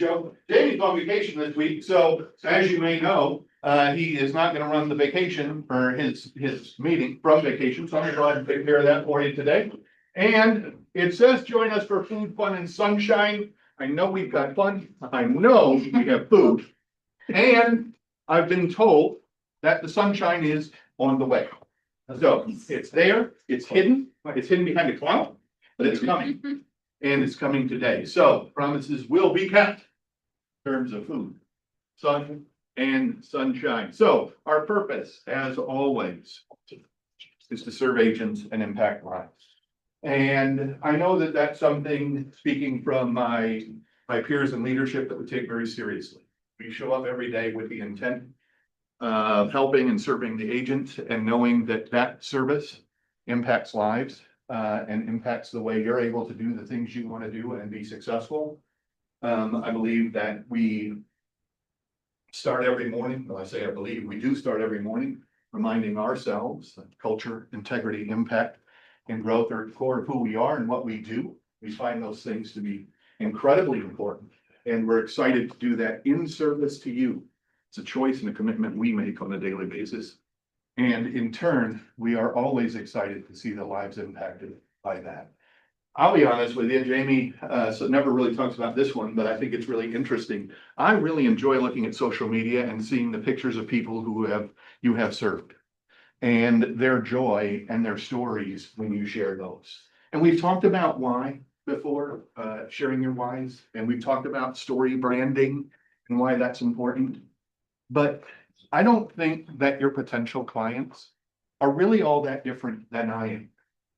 show. Jamie's on vacation this week, so as you may know, he is not gonna run the vacation or his meeting from vacation, so I'm gonna go ahead and take care of that for you today. And it says join us for food, fun and sunshine. I know we've got fun. I know we have food. And I've been told that the sunshine is on the way. So it's there, it's hidden behind a cloud, but it's coming. And it's coming today. So promises will be kept in terms of food, sun and sunshine. So our purpose, as always, is to serve agents and impact lives. And I know that that's something, speaking from my peers in leadership, that we take very seriously. We show up every day with the intent of helping and serving the agent and knowing that that service impacts lives and impacts the way you're able to do the things you want to do and be successful. I believe that we start every morning, well, I say I believe, we do start every morning reminding ourselves that culture, integrity, impact, and growth are at the core of who we are and what we do. We find those things to be incredibly important, and we're excited to do that in service to you. It's a choice and a commitment we make on a daily basis. And in turn, we are always excited to see the lives impacted by that. I'll be honest with you, Jamie, so never really talks about this one, but I think it's really interesting. I really enjoy looking at social media and seeing the pictures of people who you have served and their joy and their stories when you share those. And we've talked about why before, sharing your whys, and we've talked about story branding and why that's important. But I don't think that your potential clients are really all that different than I am.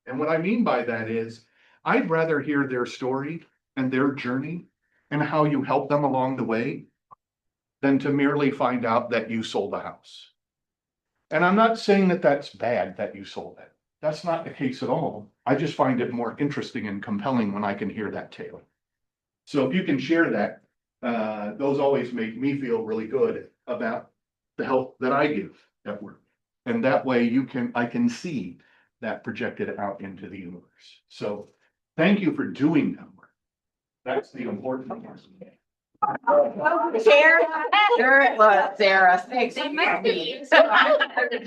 And what I mean by that is, I'd rather hear their story and their journey and how you help them along the way than to merely find out that you sold a house. And I'm not saying that that's bad that you sold it. That's not the case at all. I just find it more interesting and compelling when I can hear that tale. So if you can share that, those always make me feel really good about the help that I give at work. And that way I can see that projected out into the universe. So thank you for doing that work. That's the important part. Chair, there it was, Sarah. Thanks.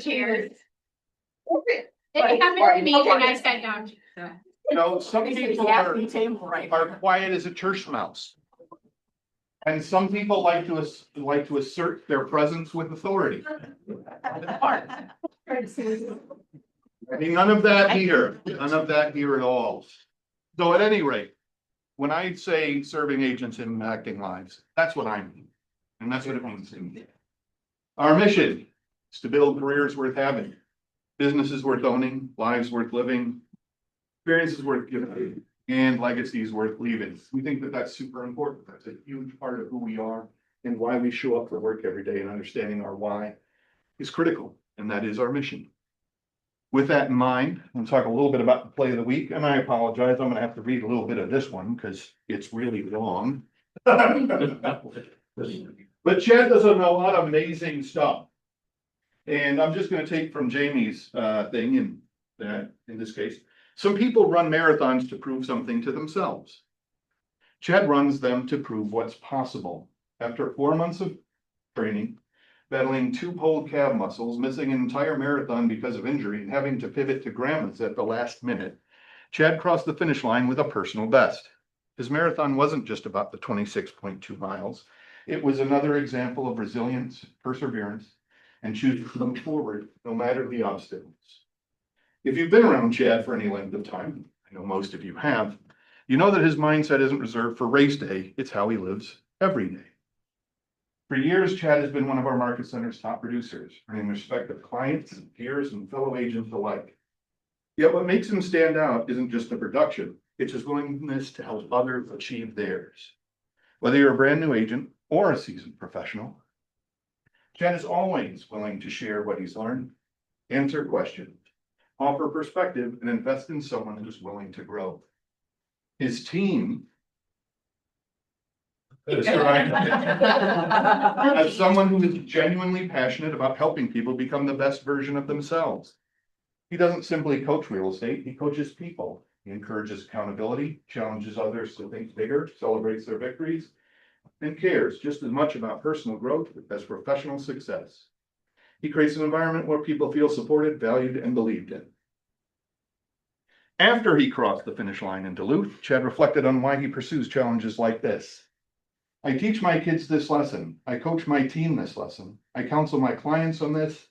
Cheers. They come in the meeting, I sat down. You know, some people are quiet as a church mouse. And some people like to assert their presence with authority. I mean, none of that here at all. So at any rate, when I say serving agents impacting lives, that's what I mean. And that's what it means to me. Our mission is to build careers worth having, businesses worth owning, lives worth living, experiences worth giving, and legacies worth leaving. We think that that's super important. That's a huge part of who we are and why we show up for work every day, and understanding our why is critical, and that is our mission. With that in mind, I'm gonna talk a little bit about the play of the week, and I apologize, I'm gonna have to read a little bit of this one because it's really long. But Chad does a lot of amazing stuff. And I'm just gonna take from Jamie's thing in this case. Some people run marathons to prove something to themselves. Chad runs them to prove what's possible. After 4 months of training, battling 2 pulled calf muscles, missing an entire marathon because of injury, and having to pivot to grandmas at the last minute, Chad crossed the finish line with a personal best. His marathon wasn't just about the 26.2 miles. It was another example of resilience, perseverance, and choosing to move forward no matter the obstacles. If you've been around Chad for any length of time, I know most of you have, you know that his mindset isn't reserved for race day, it's how he lives every day. For years, Chad has been one of our Market Center's top producers, earning respect of clients, peers, and fellow agents alike. Yet what makes him stand out isn't just the production, it's his willingness to help others achieve theirs. Whether you're a brand new agent or a seasoned professional, Chad is always willing to share what he's learned, answer questions, offer perspective, and invest in someone who's willing to grow. His team as someone who is genuinely passionate about helping people become the best version of themselves. He doesn't simply coach real estate, he coaches people. He encourages accountability, challenges others to think bigger, celebrates their victories, and cares just as much about personal growth as professional success. He creates an environment where people feel supported, valued, and believed in. After he crossed the finish line in Duluth, Chad reflected on why he pursues challenges like this. I teach my kids this lesson. I coach my team this lesson. I counsel my clients on this,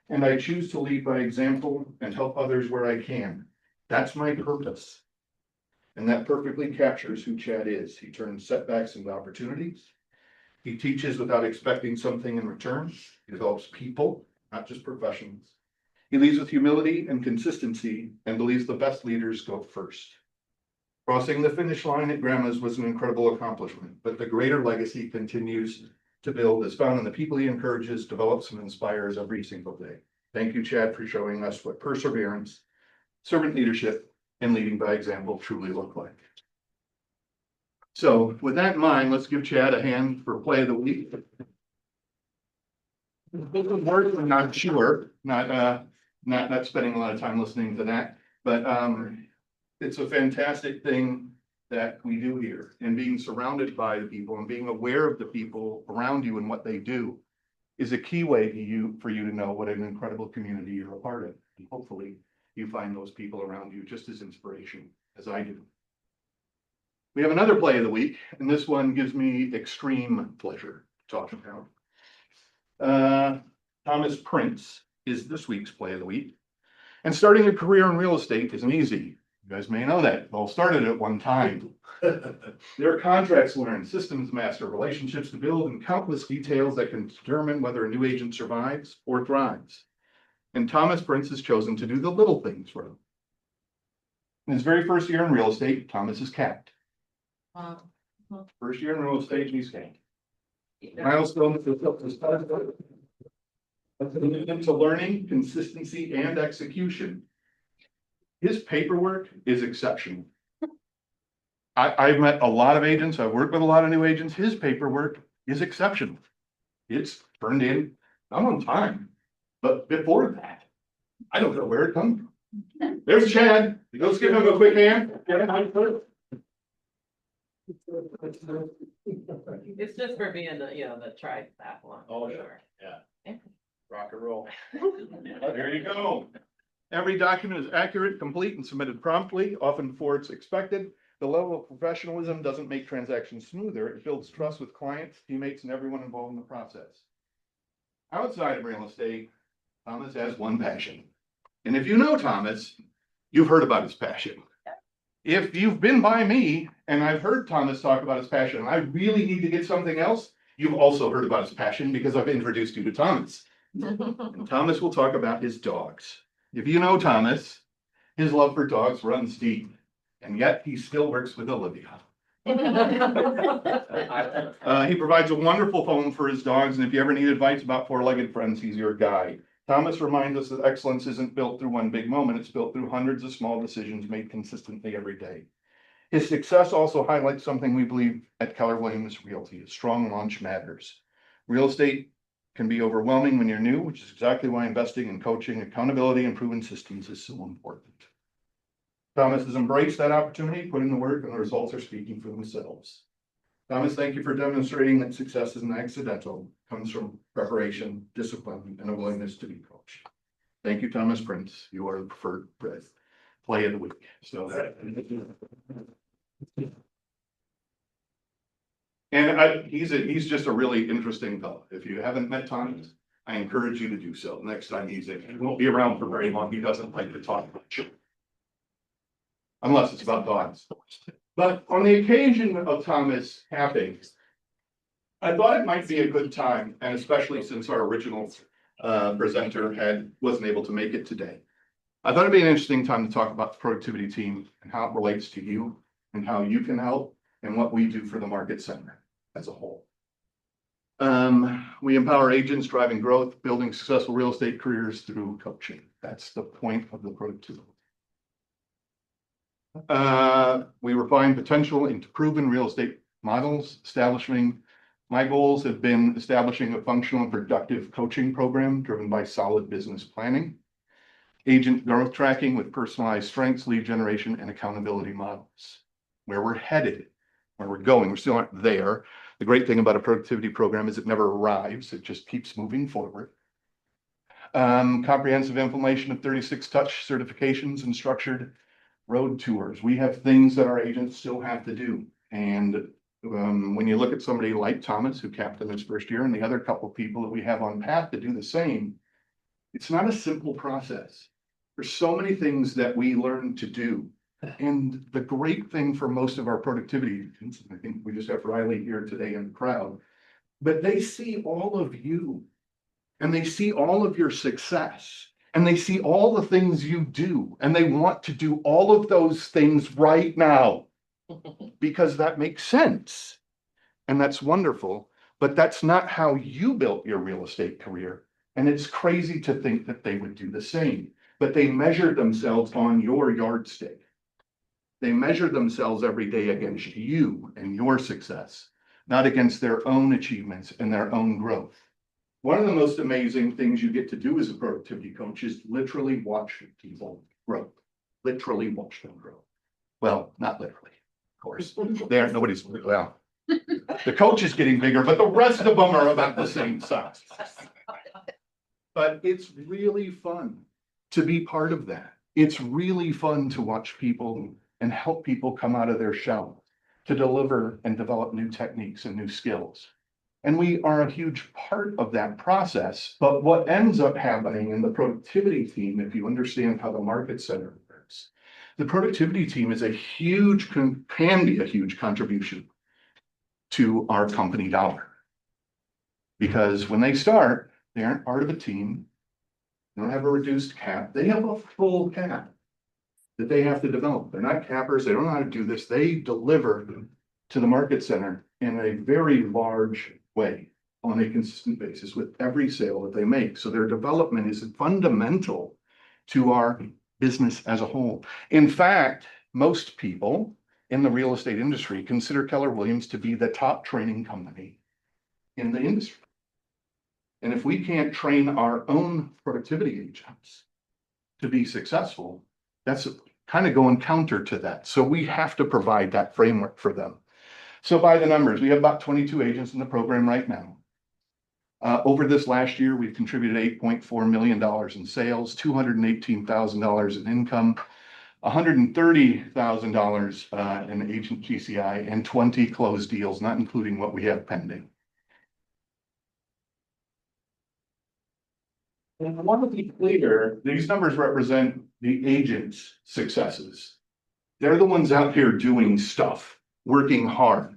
and I choose to lead by example and help others where I can. That's my purpose. And that perfectly captures who Chad is. He turns setbacks into opportunities. He teaches without expecting something in return. He develops people, not just professionals. He leads with humility and consistency and believes the best leaders go first. Crossing the finish line at Grandma's was an incredible accomplishment, but the greater legacy continues to build is found in the people he encourages, develops, and inspires every single day. Thank you, Chad, for showing us what perseverance, servant leadership, and leading by example truly look like. So with that in mind, let's give Chad a hand for play of the week. I'm sure, not spending a lot of time listening to that, but it's a fantastic thing that we do here, and being surrounded by the people and being aware of the people around you and what they do is a key way for you to know what an incredible community you're a part of. And hopefully you find those people around you just as inspirational as I do. We have another play of the week, and this one gives me extreme pleasure to talk about. Thomas Prince is this week's play of the week. And starting a career in real estate isn't easy. You guys may know that. They all started at one time. There are contracts to learn, systems master, relationships to build, and countless details that can determine whether a new agent survives or thrives. And Thomas Prince has chosen to do the little things for him. In his very first year in real estate, Thomas is capped. First year in real estate, he's capped. Milestone to learning, consistency, and execution. His paperwork is exceptional. I've met a lot of agents. I've worked with a lot of new agents. His paperwork is exceptional. It's turned in, not on time. But before that, I don't know where it comes from. There's Chad. Let's give him a quick hand. It's just for being the triathlon. Oh, sure. Yeah. Rock and roll. There you go. Every document is accurate, complete, and submitted promptly, often before it's expected. The level of professionalism doesn't make transactions smoother. It builds trust with clients, teammates, and everyone involved in the process. Outside of real estate, Thomas has one passion. And if you know Thomas, you've heard about his passion. If you've been by me and I've heard Thomas talk about his passion, and I really need to get something else, you've also heard about his passion because I've introduced you to Thomas. And Thomas will talk about his dogs. If you know Thomas, his love for dogs runs deep, and yet he still works with Olivia. He provides a wonderful home for his dogs, and if you ever need advice about four-legged friends, he's your guide. Thomas reminds us that excellence isn't built through one big moment, it's built through hundreds of small decisions made consistently every day. His success also highlights something we believe at Keller Williams Realty: a strong launch matters. Real estate can be overwhelming when you're new, which is exactly why investing in coaching, accountability, and proven systems is so important. Thomas has embraced that opportunity, put in the work, and the results are speaking for themselves. Thomas, thank you for demonstrating that success isn't accidental, it comes from preparation, discipline, and a willingness to be coached. Thank you, Thomas Prince. You are the preferred play of the week. So, and he's just a really interesting fellow. If you haven't met Thomas, I encourage you to do so. Next time he's in, he won't be around for very long. He doesn't like to talk much, unless it's about dogs. But on the occasion of Thomas capping, I thought it might be a good time, and especially since our original presenter wasn't able to make it today. I thought it'd be an interesting time to talk about the productivity team and how it relates to you and how you can help and what we do for the market center as a whole. We empower agents driving growth, building successful real estate careers through coaching. That's the point of the productivity. We refine potential into proven real estate models, my goals have been establishing a functional and productive coaching program driven by solid business planning, agent growth tracking with personalized strengths, lead generation, and accountability models. Where we're headed where we're going. We still aren't there. The great thing about a productivity program is it never arrives. It just keeps moving forward. Comprehensive implementation of 36 touch certifications and structured road tours. We have things that our agents still have to do. And when you look at somebody like Thomas, who capped in his first year, and the other couple of people that we have on path to do the same, it's not a simple process. There's so many things that we learn to do. And the great thing for most of our productivity agents, I think we just have Riley here today in the crowd, but they see all of you and they see all of your success and they see all the things you do and they want to do all of those things right now because that makes sense. And that's wonderful, but that's not how you built your real estate career. And it's crazy to think that they would do the same, but they measure themselves on your yardstick. They measure themselves every day against you and your success, not against their own achievements and their own growth. One of the most amazing things you get to do as a productivity coach is literally watch people grow, literally watch them grow. Well, not literally, of course. Nobody's, well, the coach is getting bigger, but the rest of them are about the same size. But it's really fun to be part of that. It's really fun to watch people and help people come out of their shell to deliver and develop new techniques and new skills. And we are a huge part of that process. But what ends up happening in the productivity team, if you understand how the market center works, the productivity team is can be a huge contribution to our company dollar. Because when they start, they aren't part of a team. They don't have a reduced cap. They have a full cap that they have to develop. They're not cappers. They don't know how to do this. They deliver to the market center in a very large way on a consistent basis with every sale that they make. So their development is fundamental to our business as a whole. In fact, most people in the real estate industry consider Keller Williams to be the top training company in the industry. And if we can't train our own productivity agents to be successful, that's kind of going counter to that. So we have to provide that framework for them. So by the numbers, we have about 22 agents in the program right now. Over this last year, we've contributed $8.4 million in sales, $218,000 in income, $130,000 in agent GCI, and 20 closed deals, not including what we have pending. And I want to be clear, these numbers represent the agents' successes. They're the ones out here doing stuff, working hard.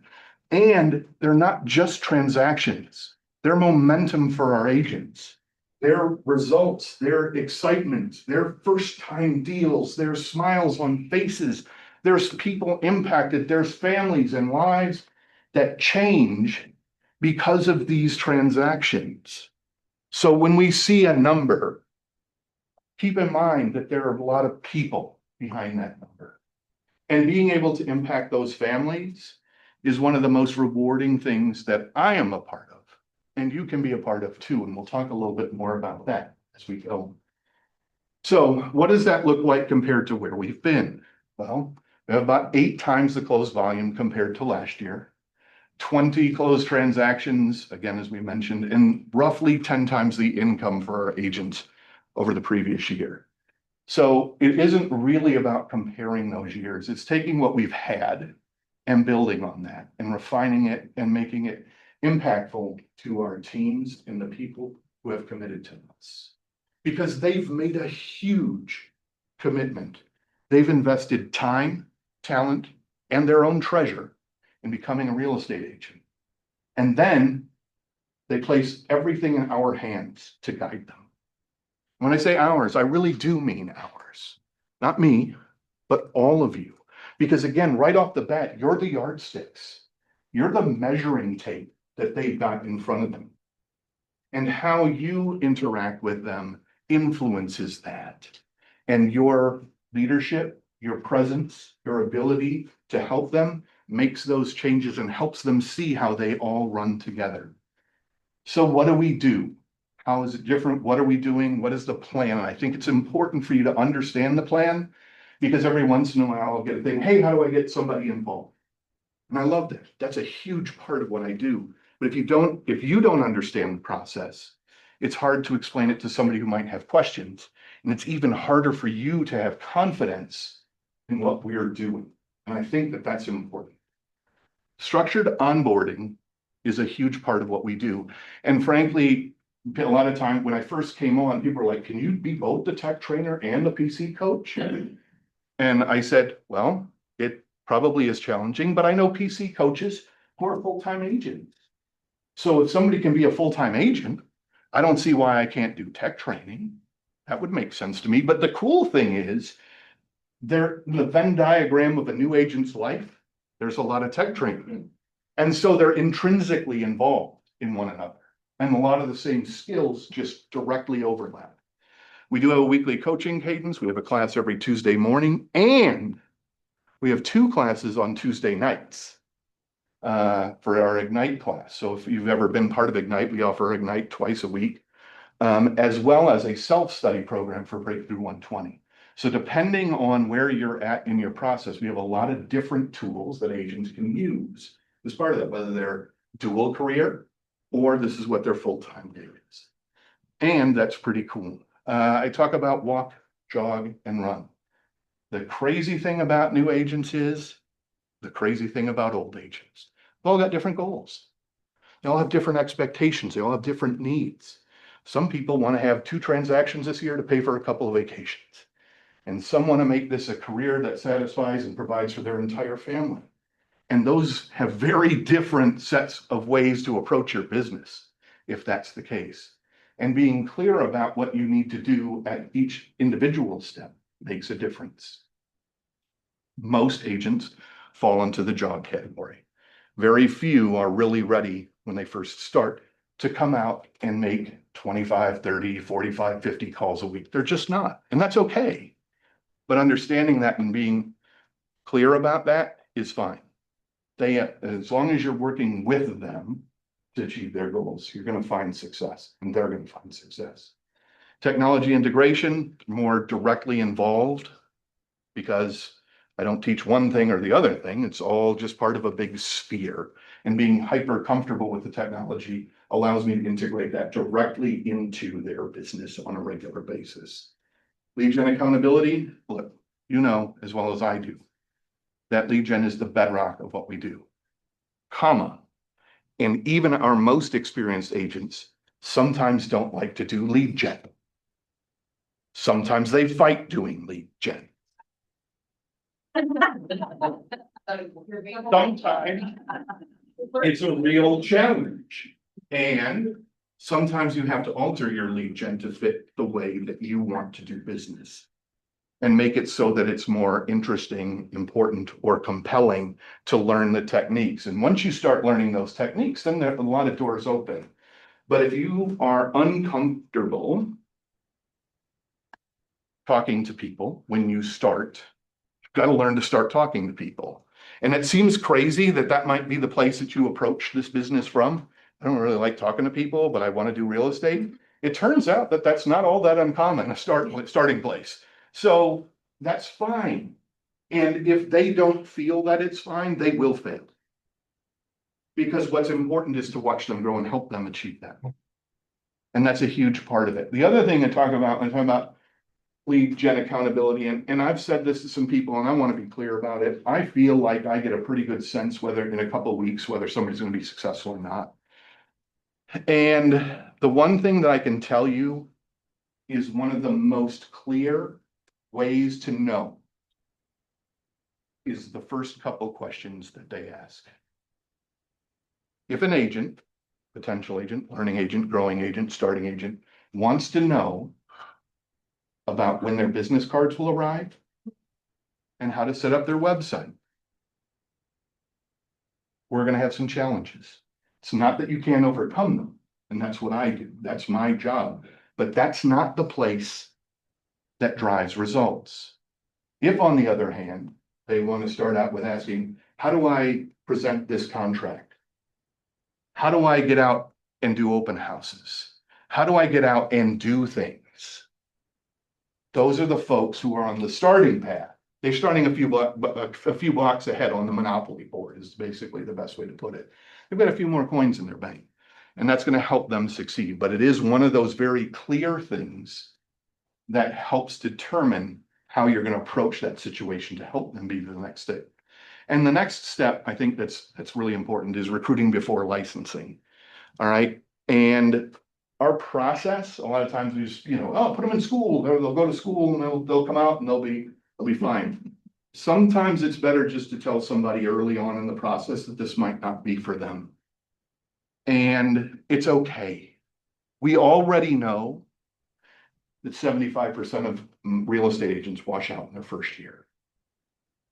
And they're not just transactions. They're momentum for our agents. Their results, their excitement, their first-time deals, their smiles on faces. There's people impacted. There's families and lives that change because of these transactions. So when we see a number, keep in mind that there are a lot of people behind that number. And being able to impact those families is one of the most rewarding things that I am a part of. And you can be a part of too. And we'll talk a little bit more about that as we go. So what does that look like compared to where we've been? Well, we have about 8 times the closed volume compared to last year. 20 closed transactions, again, as we mentioned, and roughly 10 times the income for our agents over the previous year. So it isn't really about comparing those years. It's taking what we've had and building on that and refining it and making it impactful to our teams and the people who have committed to us. Because they've made a huge commitment. They've invested time, talent, and their own treasure in becoming a real estate agent. And then they place everything in our hands to guide them. When I say ours, I really do mean ours. Not me, but all of you. Because again, right off the bat, you're the yardsticks. You're the measuring tape that they've got in front of them. And how you interact with them influences that. And your leadership, your presence, your ability to help them makes those changes and helps them see how they all run together. So what do we do? How is it different? What are we doing? What is the plan? And I think it's important for you to understand the plan, because every once in a while I'll get a thing, hey, how do I get somebody involved? And I love that. That's a huge part of what I do. But if you don't understand the process, it's hard to explain it to somebody who might have questions. And it's even harder for you to have confidence in what we're doing. And I think that that's important. Structured onboarding is a huge part of what we do. And frankly, a lot of time when I first came on, people were like, can you be both the tech trainer and the PC coach? And I said, well, it probably is challenging, but I know PC coaches who are full-time agents. So if somebody can be a full-time agent, I don't see why I can't do tech training. That would make sense to me. But the cool thing is, the Venn diagram of a new agent's life, there's a lot of tech training. And so they're intrinsically involved in one another. And a lot of the same skills just directly overlap. We do have a weekly coaching cadence. We have a class every Tuesday morning, and we have 2 classes on Tuesday nights for our Ignite class. So if you've ever been part of Ignite, we offer Ignite twice a week, as well as a self-study program for Breakthrough 120. So depending on where you're at in your process, we have a lot of different tools that agents can use as part of that, whether they're dual career or this is what their full-time gig is. And that's pretty cool. I talk about walk, jog, and run. The crazy thing about new agents is the crazy thing about old agents. They've all got different goals. They all have different expectations. They all have different needs. Some people want to have 2 transactions this year to pay for a couple of vacations. And some want to make this a career that satisfies and provides for their entire family. And those have very different sets of ways to approach your business, if that's the case. And being clear about what you need to do at each individual step makes a difference. Most agents fall into the jog category. Very few are really ready when they first start to come out and make 25, 30, 45, 50 calls a week. They're just not. And that's okay. But understanding that and being clear about that is fine. As long as you're working with them to achieve their goals, you're going to find success and they're going to find success. Technology integration, more directly involved because I don't teach one thing or the other thing. It's all just part of a big sphere, and being hyper comfortable with the technology allows me to integrate that directly into their business on a regular basis. Lead gen accountability, look, you know as well as I do, that lead gen is the bedrock of what we do, and even our most experienced agents sometimes don't like to do lead gen. Sometimes they fight doing lead gen. Sometimes it's a real challenge. And sometimes you have to alter your lead gen to fit the way that you want to do business and make it so that it's more interesting, important, or compelling to learn the techniques. And once you start learning those techniques, then there are a lot of doors open. But if you are uncomfortable talking to people when you start, you've got to learn to start talking to people. And it seems crazy that that might be the place that you approach this business from. I don't really like talking to people, but I want to do real estate. It turns out that that's not all that uncommon, a starting place. So that's fine. And if they don't feel that it's fine, they will fail. Because what's important is to watch them grow and help them achieve that. And that's a huge part of it. The other thing I talk about lead gen accountability, and I've said this to some people, and I want to be clear about it. I feel like I get a pretty good sense whether in a couple of weeks, whether somebody's going to be successful or not. And the one thing that I can tell you is one of the most clear ways to know is the first couple questions that they ask. If an agent, potential agent, learning agent, growing agent, starting agent, wants to know about when their business cards will arrive and how to set up their website, we're going to have some challenges. It's not that you can't overcome them, and that's what I do. That's my job. But that's not the place that drives results. If, on the other hand, they want to start out with asking, how do I present this contract? How do I get out and do open houses? How do I get out and do things? Those are the folks who are on the starting path They're starting a few blocks ahead on the monopoly board is basically the best way to put it. They've got a few more coins in their bank, and that's going to help them succeed. But it is one of those very clear things that helps determine how you're going to approach that situation to help them be to the next step. And the next step, I think that's really important, is recruiting before licensing. All right. And our process, a lot of times we just, put them in school, they'll go to school and they'll come out and they'll be fine. Sometimes it's better just to tell somebody early on in the process that this might not be for them. And it's okay. We already know that 75% of real estate agents wash out in their first year.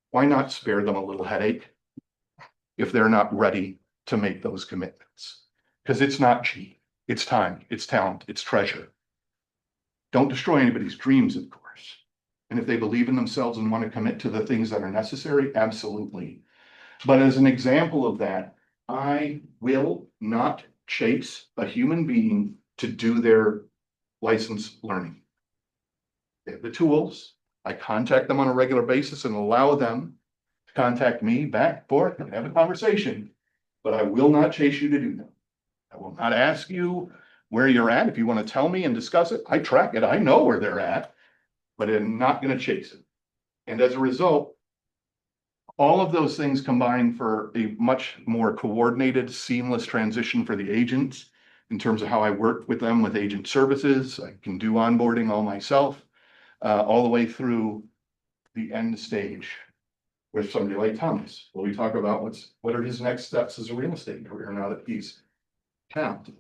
Why not spare them a little headache if they're not ready to make those commitments? Because it's not cheap. It's time, it's talent, it's treasure. Don't destroy anybody's dreams, of course. And if they believe in themselves and want to commit to the things that are necessary, absolutely. But as an example of that, I will not chase a human being to do their license learning. They have the tools. I contact them on a regular basis and allow them to contact me back, forth, and have a conversation. But I will not chase you to do that. I will not ask you where you're at. If you want to tell me and discuss it, I track it. I know where they're at, but I'm not going to chase it. And as a result, all of those things combine for a much more coordinated, seamless transition for the agents in terms of how I work with them with agent services. I can do onboarding all myself, all the way through the end stage with somebody like Thomas. Well, we talk about what are his next steps as a real estate career now that he's tapped.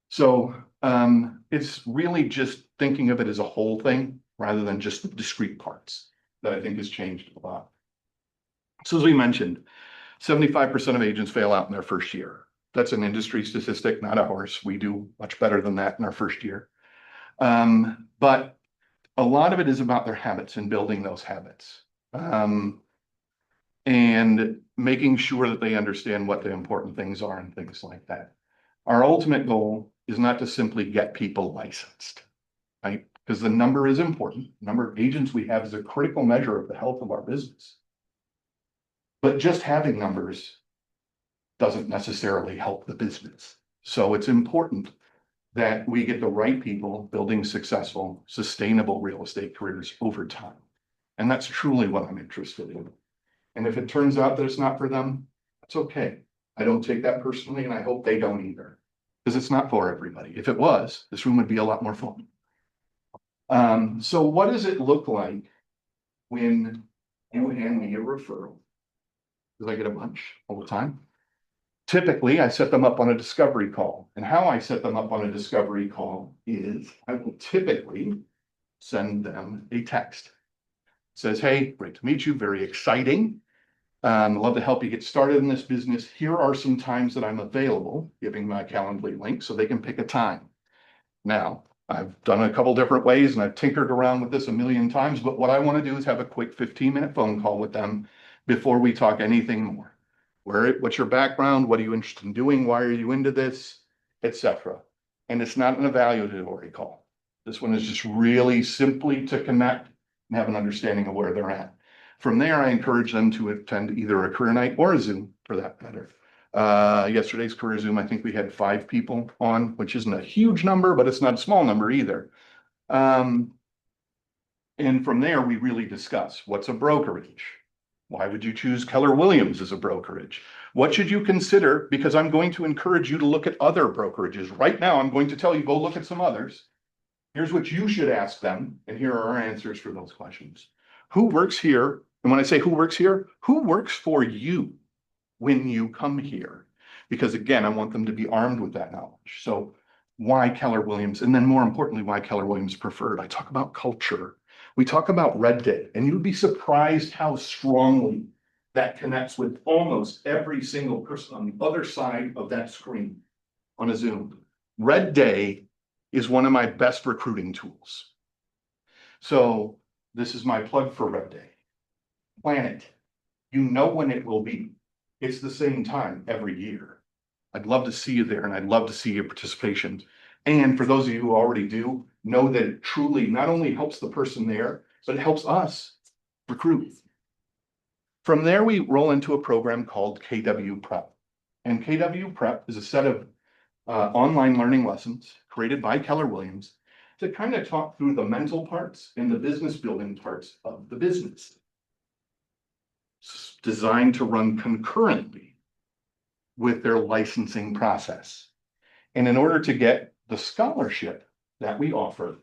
So it's really just thinking of it as a whole thing rather than just discrete parts that I think has changed a lot. So as we mentioned, 75% of agents fail out in their first year. That's an industry statistic, not ours. We do much better than that in our first year. But a lot of it is about their habits and building those habits. And making sure that they understand what the important things are and things like that. Our ultimate goal is not to simply get people licensed, right? Because the number is important. The number of agents we have is a critical measure of the health of our business. But just having numbers doesn't necessarily help the business. So it's important that we get the right people building successful, sustainable real estate careers over time. And that's truly what I'm interested in. And if it turns out that it's not for them, that's okay. I don't take that personally, and I hope they don't either, because it's not for everybody. If it was, this room would be a lot more fun. So what does it look like when you hand me a referral? Because I get a bunch all the time. Typically, I set them up on a discovery call. And how I set them up on a discovery call is I will typically send them a text. It says, hey, great to meet you. Very exciting. I'd love to help you get started in this business. Here are some times that I'm available, giving my Calendly link so they can pick a time. Now, I've done it a couple different ways and I've tinkered around with this a million times, but what I want to do is have a quick 15-minute phone call with them before we talk anything more. What's your background? What are you interested in doing? Why are you into this? Etc. And it's not an evaluatory call. This one is just really simply to connect and have an understanding of where they're at. From there, I encourage them to attend either a career night or a Zoom for that matter. Yesterday's career Zoom, I think we had 5 people on, which isn't a huge number, but it's not a small number either. And from there, we really discuss what's a brokerage. Why would you choose Keller Williams as a brokerage? What should you consider? Because I'm going to encourage you to look at other brokerages. Right now, I'm going to tell you, go look at some others. Here's what you should ask them. And here are our answers for those questions. Who works here? And when I say who works here, who works for you when you come here? Because again, I want them to be armed with that knowledge. So why Keller Williams? And then more importantly, why Keller Williams preferred? I talk about culture. We talk about Red Day, and you'd be surprised how strongly that connects with almost every single person on the other side of that screen on a Zoom. Red Day is one of my best recruiting tools. So this is my plug for Red Day. Plan it. You know when it will be. It's the same time every year. I'd love to see you there, and I'd love to see your participation. And for those of you who already do, know that it truly not only helps the person there, but it helps us. recruit. From there, we roll into a program called KW Prep. And KW Prep is a set of online learning lessons created by Keller Williams to kind of talk through the mental parts and the business building parts of the business. It's designed to run concurrently with their licensing process. And in order to get the scholarship that we offer,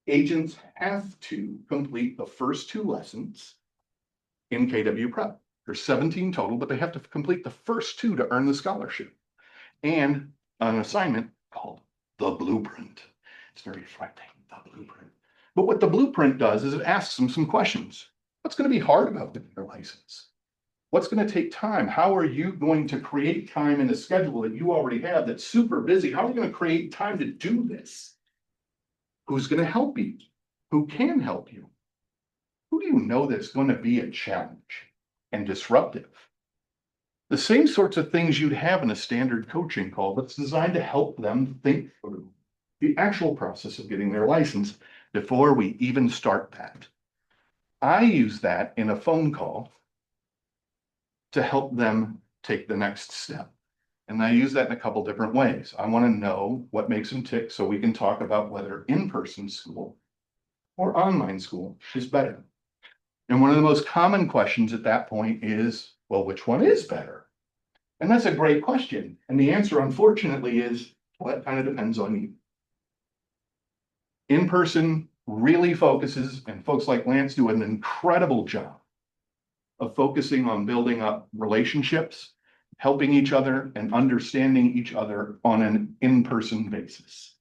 agents have to complete the first 2 lessons in KW Prep. There's 17 total, but they have to complete the first 2 to earn the scholarship. And an assignment called the blueprint. It's very frightening, the blueprint. But what the blueprint does is it asks them some questions. What's going to be hard about getting their license? What's going to take time? How are you going to create time in a schedule that you already have that's super busy? How are you going to create time to do this? Who's going to help you? Who can help you? Who do you know that's going to be a challenge and disruptive? The same sorts of things you'd have in a standard coaching call that's designed to help them think through the actual process of getting their license before we even start that. I use that in a phone call to help them take the next step. And I use that in a couple different ways. I want to know what makes them tick so we can talk about whether in-person school or online school is better. And one of the most common questions at that point is, well, which one is better? And that's a great question. And the answer, unfortunately, is, well, it kind of depends on you. In-person really focuses, and folks like Lance do an incredible job of focusing on building up relationships, helping each other, and understanding each other on an in-person basis,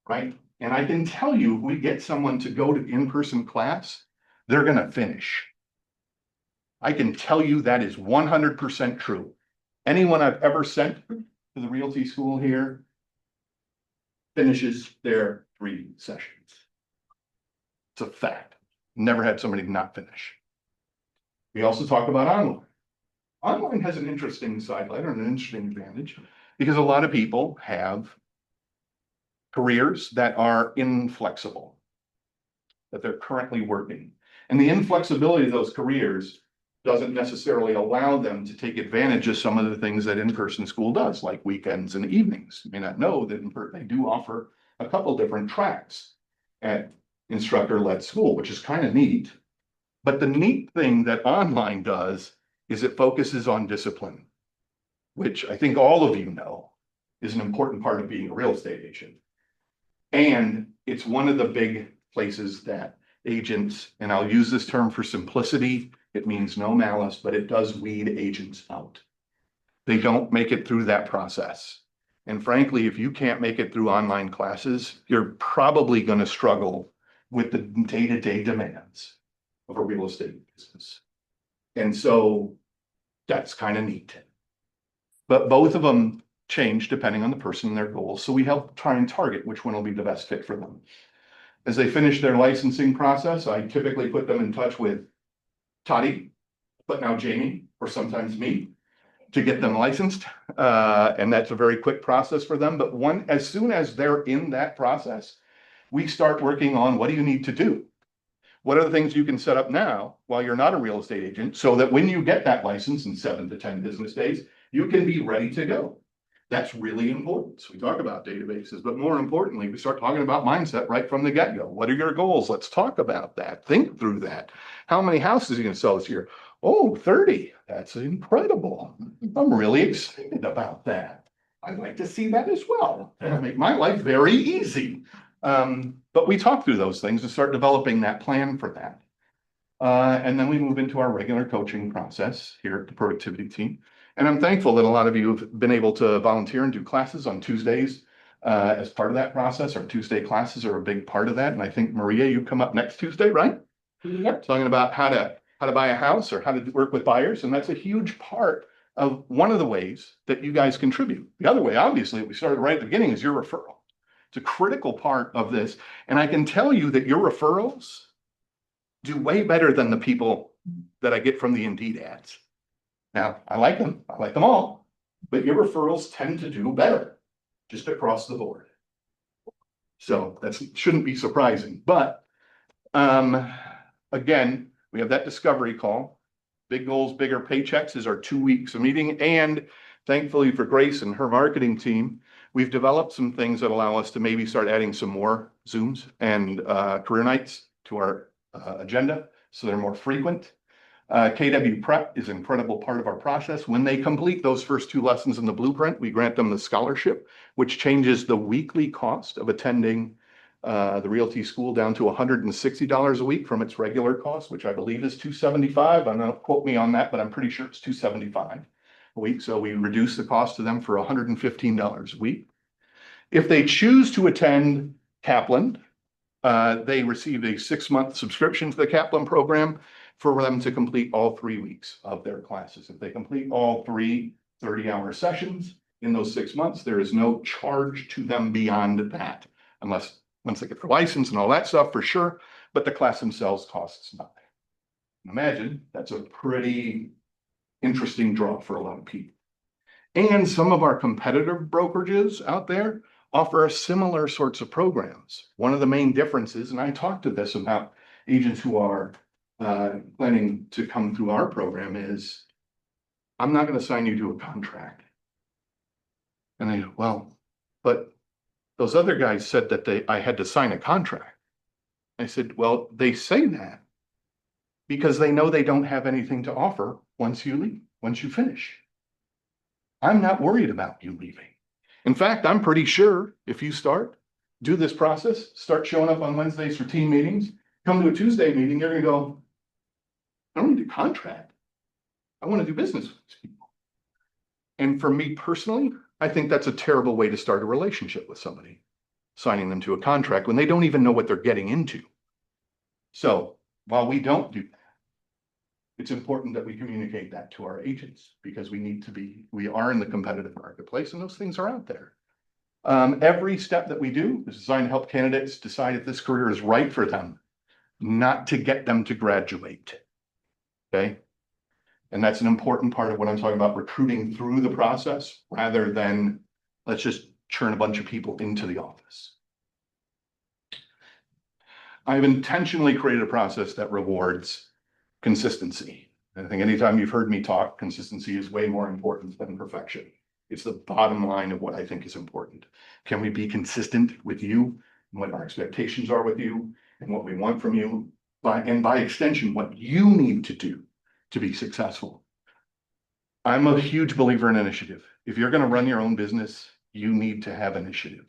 right? And I can tell you, if we get someone to go to in-person class, they're going to finish. I can tell you that is 100% true. Anyone I've ever sent to the realty school here finishes their 3 sessions. It's a fact. Never had somebody not finish. We also talk about online. Online has an interesting sideline or an interesting advantage because a lot of people have careers that are inflexible, that they're currently working. And the inflexibility of those careers doesn't necessarily allow them to take advantage of some of the things that in-person school does, like weekends and evenings. You may not know that they do offer a couple different tracks at instructor-led school, which is kind of neat. But the neat thing that online does is it focuses on discipline, which I think all of you know is an important part of being a real estate agent. And it's one of the big places that agents, and I'll use this term for simplicity, it means no malice, but it does weed agents out. They don't make it through that process. And frankly, if you can't make it through online classes, you're probably going to struggle with the day-to-day demands of a real estate business. And so that's kind of neat. But both of them change depending on the person and their goals. So we help try and target which one will be the best fit for them. As they finish their licensing process, I typically put them in touch with Toddy, but now Jamie, or sometimes me, to get them licensed. And that's a very quick process for them. But as soon as they're in that process, we start working on what do you need to do? What are the things you can set up now while you're not a real estate agent so that when you get that license in 7 to 10 business days, you can be ready to go. That's really important. So we talk about databases, but more importantly, we start talking about mindset right from the get-go. What are your goals? Let's talk about that. Think through that. How many houses are you going to sell this year? Oh, 30. That's incredible. I'm really excited about that. I'd like to see that as well. It'll make my life very easy. But we talk through those things and start developing that plan for that. And then we move into our regular coaching process here at the productivity team. And I'm thankful that a lot of you have been able to volunteer and do classes on Tuesdays as part of that process. Our Tuesday classes are a big part of that. And I think, Maria, you come up next Tuesday, right? Yep. Talking about how to buy a house or how to work with buyers. And that's a huge part of one of the ways that you guys contribute. The other way, obviously, we started right at the beginning, is your referral. It's a critical part of this. And I can tell you that your referrals do way better than the people that I get from the Indeed ads. Now, I like them all, but your referrals tend to do better just across the board. So that shouldn't be surprising. But again, We have that discovery call. Big goals, bigger paychecks is our 2 weeks of meeting. And thankfully for Grace and her marketing team, we've developed some things that allow us to maybe start adding some more Zooms and career nights to our agenda, so they're more frequent. KW Prep is an incredible part of our process. When they complete those first 2 lessons in the blueprint, we grant them the scholarship, which changes the weekly cost of attending the Realty School down to $160 a week from its regular cost, which I believe is $275. Don't quote me on that, but I'm pretty sure it's $275 a week. So we reduce the cost to them for $115 a week. If they choose to attend Kaplan, they receive a 6-month subscription to the Kaplan program for them to complete all 3 weeks of their classes. If they complete all 3 30-hour sessions in those 6 months, there is no charge to them beyond that, unless once they get their license and all that stuff for sure, but the class themselves costs nothing. Imagine that's a pretty interesting draw for a lot of people. And some of our competitive brokerages out there offer similar sorts of programs. One of the main differences, and I talked to this about agents who are planning to come through our program, is I'm not going to sign you to a contract. And they, well, but those other guys said that I had to sign a contract. I said, well, they say that because they know they don't have anything to offer once you leave, once you finish. I'm not worried about you leaving. In fact, I'm pretty sure if you do this process, start showing up on Wednesdays for team meetings, come to a Tuesday meeting, you're going to go, I don't need a contract. I want to do business with these people. And for me personally, I think that's a terrible way to start a relationship with somebody, signing them to a contract when they don't even know what they're getting into. So while we don't do that, it's important that we communicate that to our agents, because we are in the competitive marketplace and those things are out there. Every step that we do is designed to help candidates decide if this career is right for them, not to get them to graduate. Okay. And that's an important part of what I'm talking about, recruiting through the process rather than let's just churn a bunch of people into the office. I've intentionally created a process that rewards consistency. I think anytime you've heard me talk, consistency is way more important than perfection. It's the bottom line of what I think is important. Can we be consistent with you and what our expectations are with you and what we want from you? And by extension, what you need to do to be successful. I'm a huge believer in initiative. If you're going to run your own business, you need to have initiative.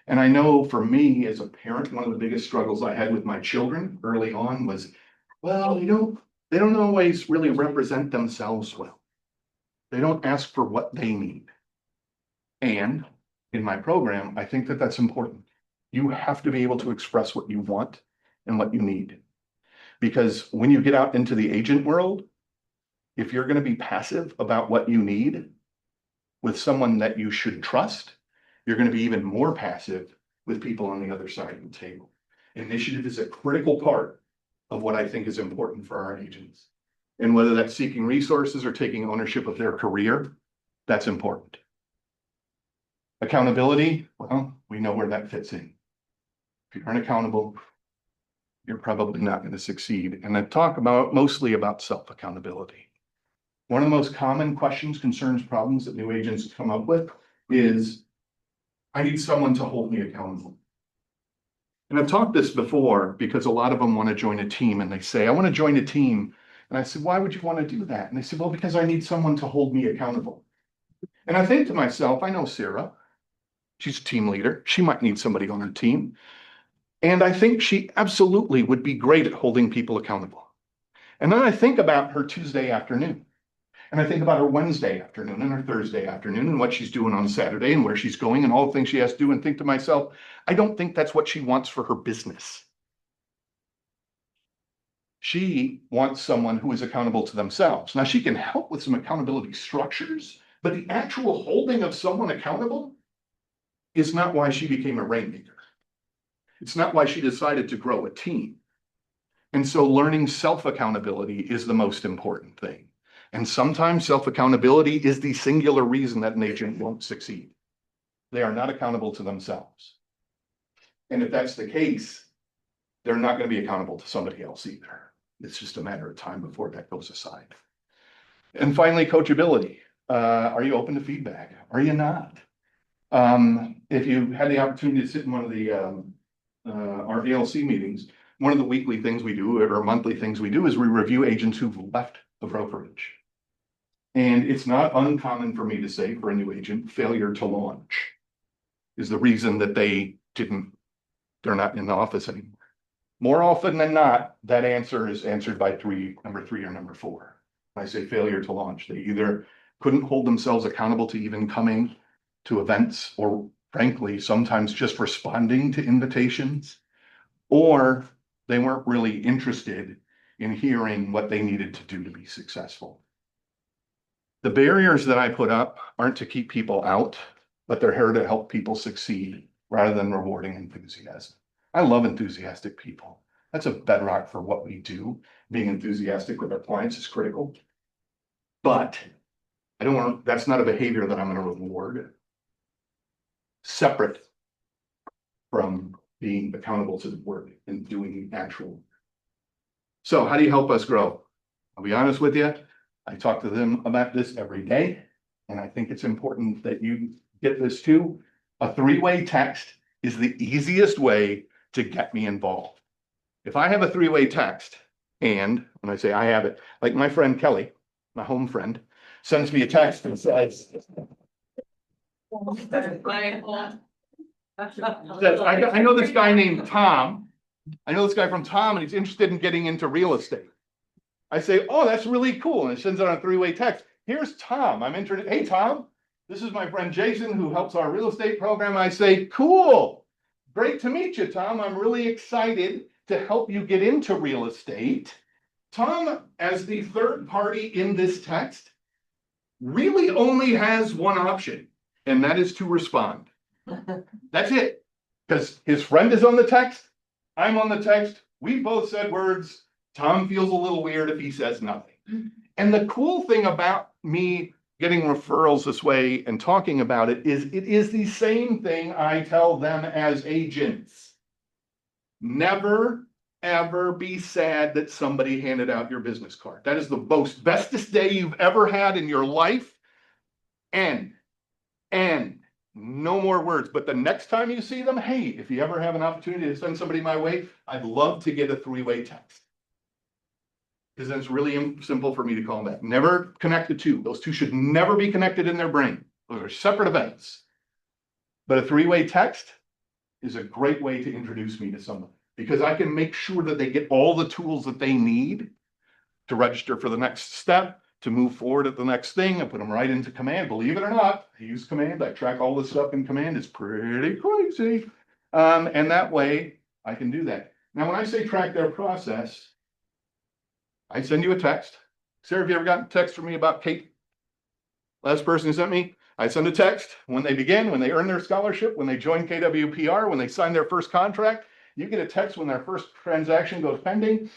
And I know for me as a parent, one of the biggest struggles I had with my children early on was, well, they don't always really represent themselves well. They don't ask for what they need. And in my program, I think that that's important. You have to be able to express what you want and what you need. Because when you get out into the agent world, if you're going to be passive about what you need with someone that you should trust, you're going to be even more passive with people on the other side of the table. Initiative is a critical part of what I think is important for our agents. And whether that's seeking resources or taking ownership of their career, that's important. Accountability, well, we know where that fits in. If you aren't accountable, you're probably not going to succeed. And I talk mostly about self-accountability. One of the most common questions, concerns, problems that new agents come up with is, I need someone to hold me accountable. And I've talked this before because a lot of them want to join a team and they say, I want to join a team. And I said, why would you want to do that? And they said, well, because I need someone to hold me accountable. And I think to myself, I know Sarah, she's a team leader. She might need somebody on her team. And I think she absolutely would be great at holding people accountable. And then I think about her Tuesday afternoon. And I think about her Wednesday afternoon and her Thursday afternoon and what she's doing on Saturday and where she's going and all the things she has to do, and think to myself, I don't think that's what she wants for her business. She wants someone who is accountable to themselves. Now, she can help with some accountability structures, but the actual holding of someone accountable is not why she became a rainmaker. It's not why she decided to grow a team. And so learning self-accountability is the most important thing. And sometimes self-accountability is the singular reason that an agent won't succeed. They are not accountable to themselves. And if that's the case, they're not going to be accountable to somebody else either. It's just a matter of time before that goes aside. And finally, coachability. Are you open to feedback? Are you not? If you had the opportunity to sit in one of the, our ALC meetings, one of the weekly things we do or monthly things we do is we review agents who've left the brokerage. And it's not uncommon for me to say for a new agent, failure to launch is the reason that they're not in the office anymore. More often than not, that answer is answered by number three or number four. When I say failure to launch, they either couldn't hold themselves accountable to even coming to events, or frankly, sometimes just responding to invitations, or they weren't really interested in hearing what they needed to do to be successful. The barriers that I put up aren't to keep people out, but they're here to help people succeed rather than rewarding enthusiasm. I love enthusiastic people. That's a bedrock for what we do. Being enthusiastic with our clients is critical. But that's not a behavior that I'm going to reward separate from being accountable to the work and doing actual. So how do you help us grow? I'll be honest with you. I talk to them about this every day, and I think it's important that you get this too. A three-way text is the easiest way to get me involved. If I have a three-way text, and when I say I have it, like my friend Kelly, my home friend, sends me a text and says, I know this guy named Tom. I know this guy from Tom, and he's interested in getting into real estate. I say, oh, that's really cool. And it sends out a three-way text. Here's Tom. I'm interested. Hey, Tom, this is my friend Jason who helps our real estate program. I say, cool. Great to meet you, Tom. I'm really excited to help you get into real estate. Tom, as the third party in this text, really only has one option, and that is to respond. That's it. Because his friend is on the text. I'm on the text. We both said words. Tom feels a little weird if he says nothing. And the cool thing about me getting referrals this way and talking about it is the same thing I tell them as agents. Never, ever be sad that somebody handed out your business card. That is the bestest day you've ever had in your life. And no more words. But the next time you see them, hey, if you ever have an opportunity to send somebody my way, I'd love to get a three-way text. Because then it's really simple for me to call them back. Never connect the two. Those two should never be connected in their brain. Those are separate events. But a three-way text is a great way to introduce me to someone, because I can make sure that they get all the tools that they need to register for the next step, to move forward at the next thing. I put them right into Command. Believe it or not, I use Command. I track all this stuff in Command. It's pretty crazy. And that way I can do that. Now, when I say track their process, I send you a text. Sarah, have you ever gotten a text from me about Kate? Last person who sent me, I send a text when they begin, when they earn their scholarship, when they join KWPR, when they sign their first contract. You get a text when their first transaction goes pending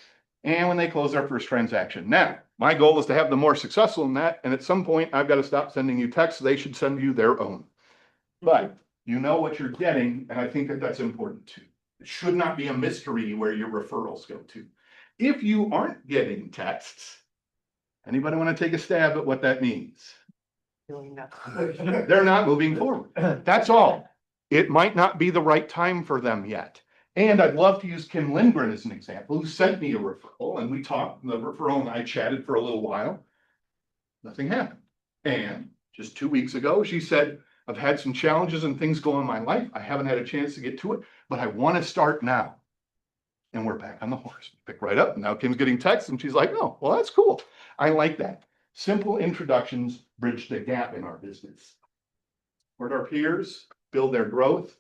and when they close their first transaction. Now, my goal is to have them more successful in that. And at some point, I've got to stop sending you texts. They should send you their own. But you know what you're getting. And I think that that's important too. It should not be a mystery where your referrals go to. If you aren't getting texts, anybody want to take a stab at what that means? They're not moving forward. That's all. It might not be the right time for them yet. And I'd love to use Kim Lindgren as an example, who sent me a referral, and we talked, the referral and I chatted for a little while. Nothing happened. And just 2 weeks ago, she said, I've had some challenges and things go on in my life. I haven't had a chance to get to it, but I want to start now. And we're back on the horse. Pick right up. Now Kim's getting texts and she's like, oh, well, that's cool. I like that. Simple introductions bridge the gap in our business. Where our peers build their growth.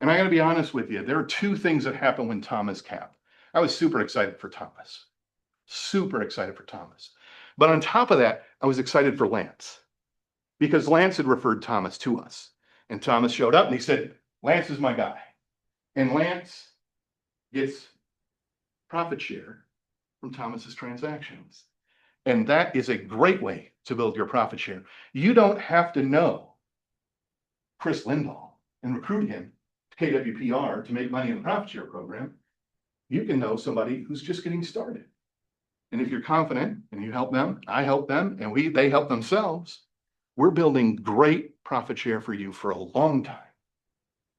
And I got to be honest with you, there are two things that happen when Thomas capped. I was super excited for Thomas. Super excited for Thomas. But on top of that, I was excited for Lance. Because Lance had referred Thomas to us. And Thomas showed up and he said, Lance is my guy. And Lance gets profit share from Thomas's transactions. And that is a great way to build your profit share. You don't have to know Chris Lindahl and recruit him to KWPR to make money in the profit share program. You can know somebody who's just getting started. And if you're confident and you help them, I help them, and they help themselves, we're building great profit share for you for a long time.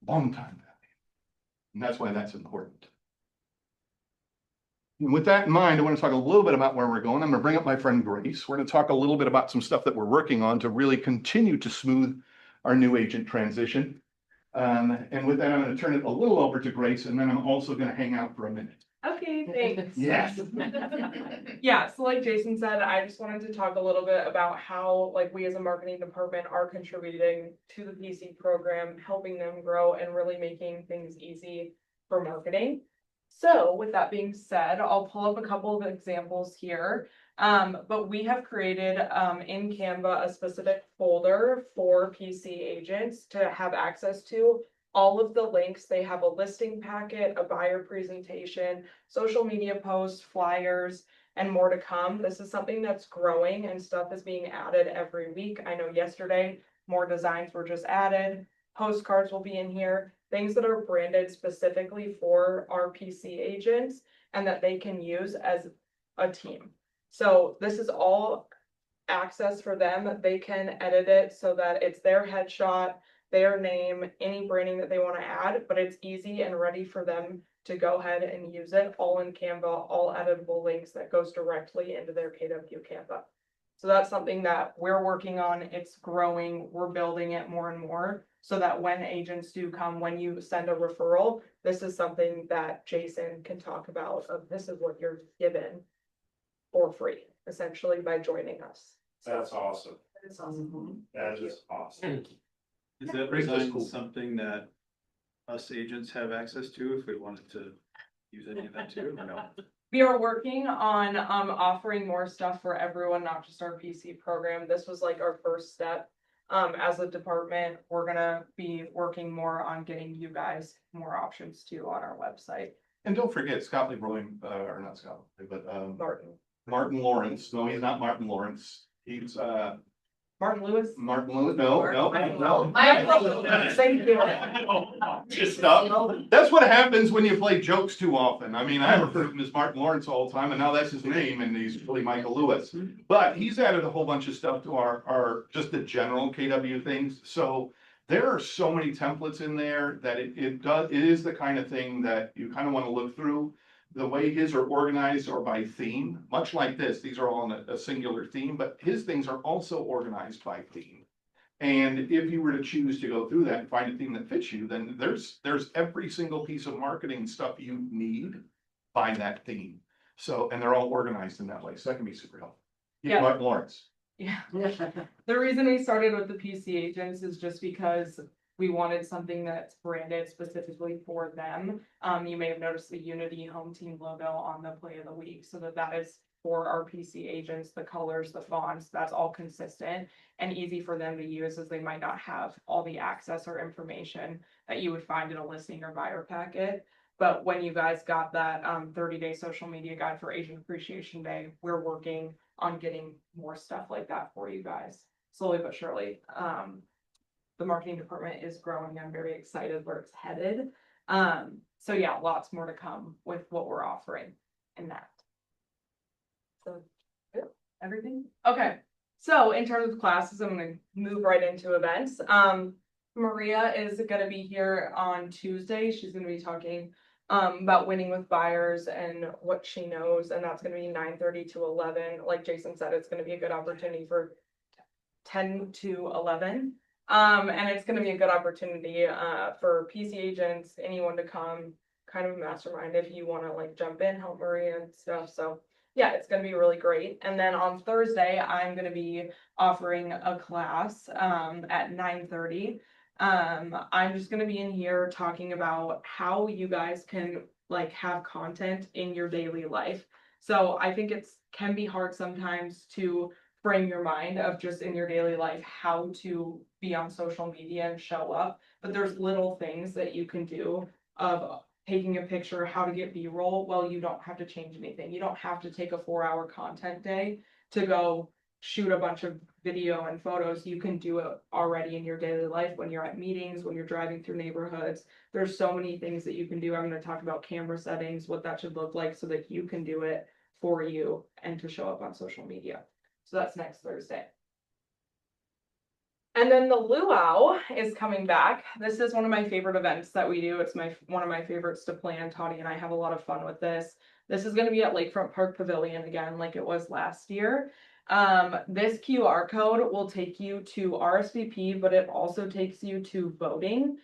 Long time. And that's why that's important. And with that in mind, I want to talk a little bit about where we're going. I'm going to bring up my friend Grace. We're going to talk a little bit about some stuff that we're working on to really continue to smooth our new agent transition. And with that, I'm going to turn it a little over to Grace, and then I'm also going to hang out for a minute. Okay, thanks. Yes. Yeah, so like Jason said, I just wanted to talk a little bit about how like we as a marketing department are contributing to the PC program, helping them grow and really making things easy for marketing. So with that being said, I'll pull up a couple of examples here. But we have created in Canva a specific folder for PC agents to have access to all of the links. They have a listing packet, a buyer presentation, social media posts, flyers, and more to come. This is something that's growing and stuff is being added every week. I know yesterday more designs were just added. Postcards will be in here, things that are branded specifically for our PC agents and that they can use as a team. So this is all access for them. They can edit it so that it's their headshot, their name, any branding that they want to add, but it's easy and ready for them to go ahead and use it all in Canva, all editable links that goes directly into their KW Canva. So that's something that we're working on. It's growing. We're building it more and more so that when agents do come, when you send a referral, this is something that Jason can talk about of this is what you're given for free, essentially by joining us. That's awesome. It's awesome. That is awesome. Is that Great, that's design cool. something that us agents have access to if we wanted to use any of that too, or no? We are working on offering more stuff for everyone, not just our PC program. This was like our first step. As a department, we're gonna be working more on getting you guys more options too on our website. And don't forget Scott Leroy, or not Scott, but Martin. Martin Lawrence. No, he's not Martin Lawrence. He's Martin Lewis. Martin Lewis. No. Thank you. Just stop. That's what happens when you play jokes too often. I mean, I refer to him as Martin Lawrence all the time, and now that's his name, and he's really Michael Lewis. But he's added a whole bunch of stuff to our just the general KW things. So there are so many templates in there that it is the kind of thing that you kind of want to look through. The way his are organized or by theme, much like this, these are all in a singular theme, but his things are also organized by theme. And if you were to choose to go through that and find a theme that fits you, then there's every single piece of marketing stuff you need by that theme. So, and they're all organized in that way. So that can be super helpful. Yeah. Martin Lawrence. Yeah. The reason we started with the PC agents is just because we wanted something that's branded specifically for them. You may have noticed the Unity Home Team logo on the play of the week, so that is for our PC agents, the colors, the fonts, that's all consistent and easy for them to use as they might not have all the access or information that you would find in a listing or buyer packet. But when you guys got that 30-day social media guide for Agent Appreciation Day, we're working on getting more stuff like that for you guys, slowly but surely. The marketing department is growing. I'm very excited where it's headed. So yeah, lots more to come with what we're offering in that. So good, everything? Okay. So in terms of classes, I'm gonna move right into events. Maria is gonna be here on Tuesday. She's gonna be talking about winning with buyers and what she knows, and that's gonna be 9:30 to 11. Like Jason said, it's gonna be a good opportunity for 10 to 11. And it's gonna be a good opportunity for PC agents, anyone to come, kind of mastermind if you wanna like jump in, help Maria and stuff. So yeah, it's gonna be really great. And then on Thursday, I'm gonna be offering a class at 9:30. I'm just gonna be in here talking about how you guys can like have content in your daily life. So I think can be hard sometimes to frame your mind of just in your daily life how to be on social media and show up, but there's little things that you can do of taking a picture, how to get B-roll. Well, you don't have to change anything. You don't have to take a 4-hour content day to go shoot a bunch of video and photos. You can do it already in your daily life when you're at meetings, when you're driving through neighborhoods. There's so many things that you can do. I'm going to talk about camera settings, what that should look like so that you can do it for you and to show up on social media. So that's next Thursday. And then the luau is coming back. This is one of my favorite events that we do. It's one of my favorites to plan. Toddy and I have a lot of fun with this. This is going to be at Lakefront Park Pavilion again, like it was last year. This QR code will take you to RSVP, but it also takes you to voting.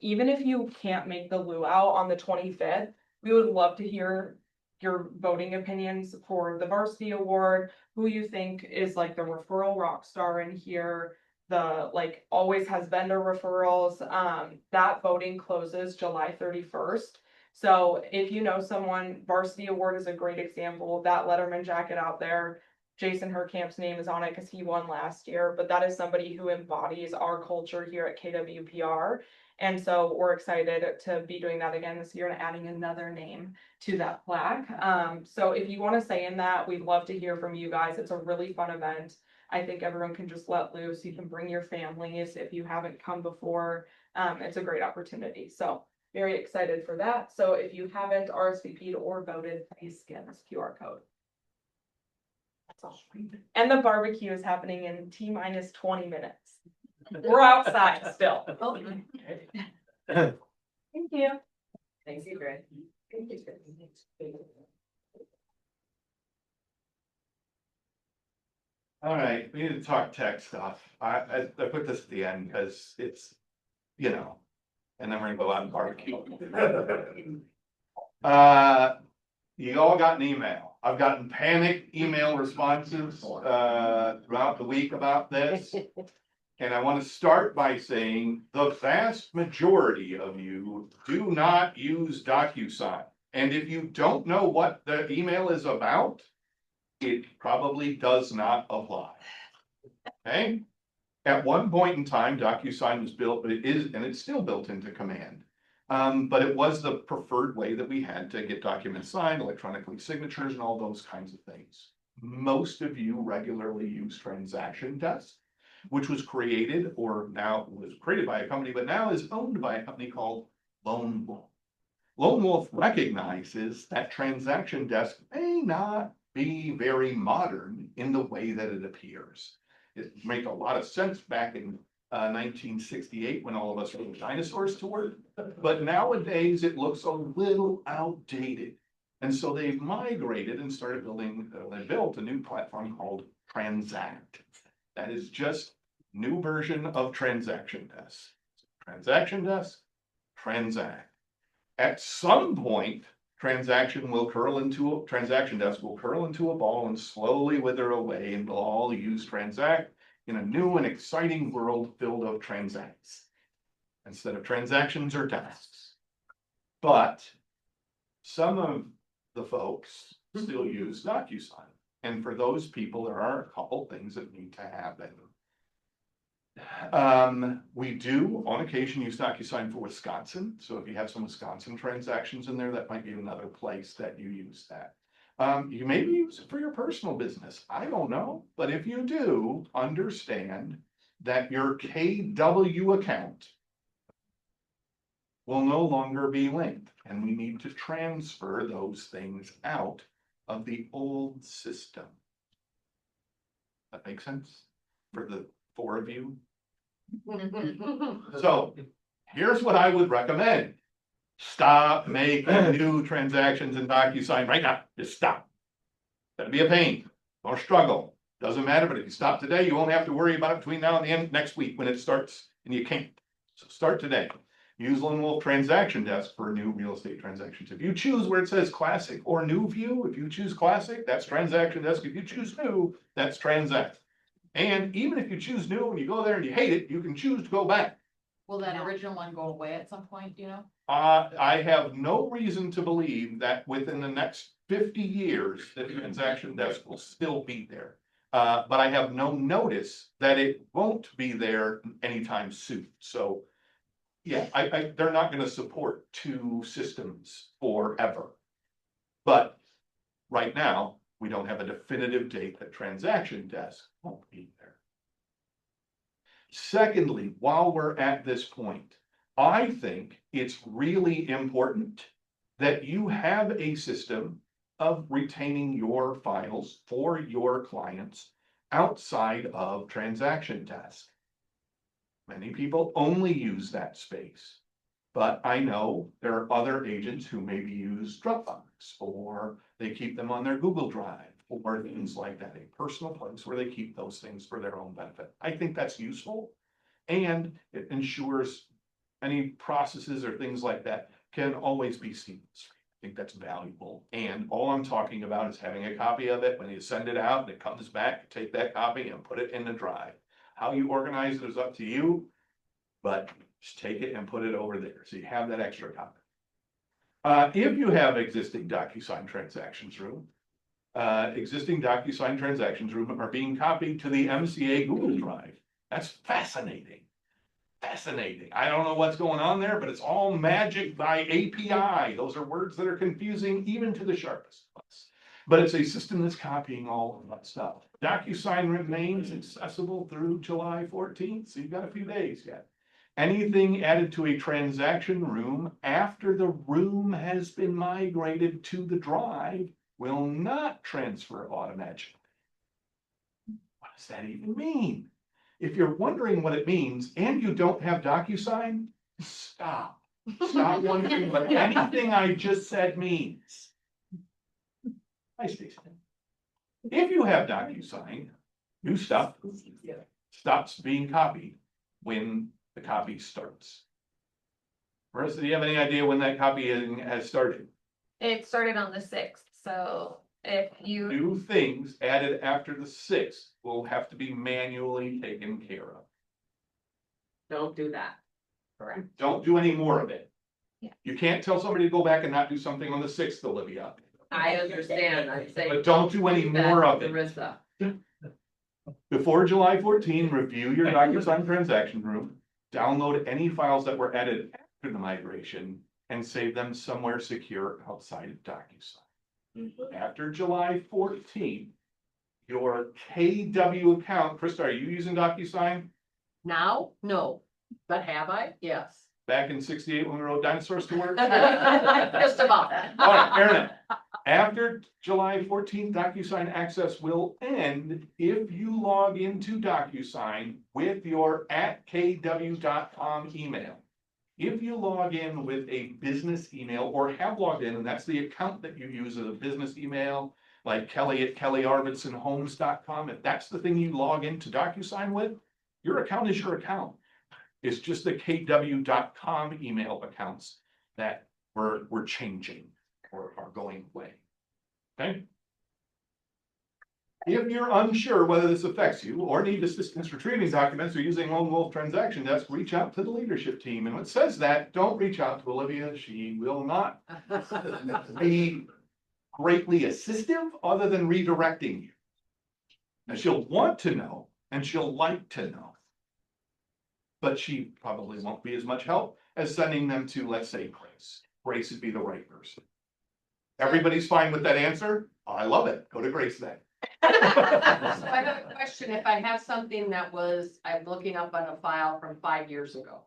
Even if you can't make the luau on the 25th, we would love to hear your voting opinions for the varsity award, who you think is like the referral rock star in here, the like always has vendor referrals. That voting closes July 31st. So if you know someone, varsity award is a great example. That Letterman jacket out there, Jason Herkamp's name is on it because he won last year, but that is somebody who embodies our culture here at KWPR. And so we're excited to be doing that again this year and adding another name to that plaque. So if you want to say in that, we'd love to hear from you guys. It's a really fun event. I think everyone can just let loose. You can bring your families if you haven't come before. It's a great opportunity. So very excited for that. So if you haven't RSVP'd or voted, please scan this QR code. That's all. And the barbecue is happening in T-minus 20 minutes. We're outside still. Thank you. Thanks, you, Greg. All right, we need to talk tech stuff. I put this at the end because it's, you know, and then we're gonna go out and barbecue. You all got an email. I've gotten panic email responses, throughout the week about this. And I want to start by saying the vast majority of you do not use DocuSign. And if you don't know what the email is about, it probably does not apply. Okay? At one point in time, DocuSign was built, but it is, and it's still built into Command. But it was the preferred way that we had to get documents signed, electronically signatures, and all those kinds of things. Most of you regularly use Transaction Desk, which was created, or now was created by a company, but now is owned by a company called Lone Wolf. Lone Wolf recognizes that Transaction Desk may not be very modern in the way that it appears. It made a lot of sense back in 1968 when all of us were dinosaurs to work, but nowadays it looks a little outdated. And so they've migrated and started building, they built a new platform called Transact. That is just new version of Transaction Desk. Transaction Desk, Transact. At some point, Transaction Desk will curl into a ball and slowly wither away, and we'll all use Transact in a new and exciting world filled of transacts instead of transactions or tasks. But some of the folks still use DocuSign. And for those people, there are a couple things that need to happen. We do on occasion use DocuSign for Wisconsin. So if you have some Wisconsin transactions in there, that might be another place that you use that. You maybe use it for your personal business. I don't know. But if you do, understand that your KW account will no longer be linked. And we need to transfer those things out of the old system. That makes sense for the four of you? So here's what I would recommend. Stop making new transactions in DocuSign right now. Just stop. That'd be a pain. Don't struggle. Doesn't matter, but if you stop today, you won't have to worry about it between now and the end next week when it starts, and you can't. So start today. Use Lone Wolf Transaction Desk for new real estate transactions. If you choose where it says classic or new view, if you choose classic, that's Transaction Desk. If you choose new, that's Transact. And even if you choose new and you go there and you hate it, you can choose to go back. Will that original one go away at some point, you know? I have no reason to believe that within the next 50 years, the Transaction Desk will still be there. But I have no notice that it won't be there anytime soon. So yeah, they're not going to support two systems forever. But right now, we don't have a definitive date that Transaction Desk won't be there. Secondly, while we're at this point, I think it's really important that you have a system of retaining your files for your clients outside of transaction desk. Many people only use that space. But I know there are other agents who maybe use Dropbox, or they keep them on their Google Drive, or things like that, a personal place where they keep those things for their own benefit. I think that's useful. And it ensures any processes or things like that can always be seamless. I think that's valuable. And all I'm talking about is having a copy of it. When you send it out and it comes back, take that copy and put it in the drive. How you organize it is up to you, but just take it and put it over there, so you have that extra copy. If you have existing DocuSign transactions room, existing DocuSign transactions room are being copied to the MCA Google Drive. That's fascinating. Fascinating. I don't know what's going on there, but it's all magic by API. Those are words that are confusing even to the sharpest of us. But it's a system that's copying all of that stuff. DocuSign remains accessible through July 14th, so you've got a few days yet. Anything added to a transaction room after the room has been migrated to the drive will not transfer automatically. What does that even mean? If you're wondering what it means and you don't have DocuSign, stop. Stop wondering what anything I just said means. Hi, Stacey. If you have DocuSign, new stuff stops being copied when the copy starts. Marissa, do you have any idea when that copying has started? It started on the 6th, so if you, New things added after the 6th will have to be manually taken care of. Don't do that. correct, Don't do any more of it. Yeah. You can't tell somebody to go back and not do something on the 6th, Olivia. I understand, I'm saying. But don't do any that, more of it. Marissa. Before July 14, review your DocuSign transaction room, download any files that were added after the migration, and save them somewhere secure outside of DocuSign. After July 14, your KW account, Krista, are you using DocuSign? Now, no, but have I? Yes. Back in 68 when we wrote dinosaurs to work? Just about. All right, fair enough. After July 14th, DocuSign access will end if you log into DocuSign with your @kw.com email. If you log in with a business email or have logged in, and that's the account that you use as a business email, like Kelly@kellyarvidsonhomes.com, if that's the thing you log into DocuSign with, your account is your account. It's just the kw.com email accounts that we're changing or are going away. Okay? If you're unsure whether this affects you or need assistance retrieving documents or using Lone Wolf Transaction Desk, reach out to the leadership team. And when it says that, don't reach out to Olivia. She will not be greatly assistive other than redirecting you. And she'll want to know and she'll like to know. But she probably won't be as much help as sending them to, let's say, Grace. Grace would be the right person. Everybody's fine with that answer? I love it. Go to Grace then. So I have a question. If I have something that I'm looking up on a file from 5 years ago.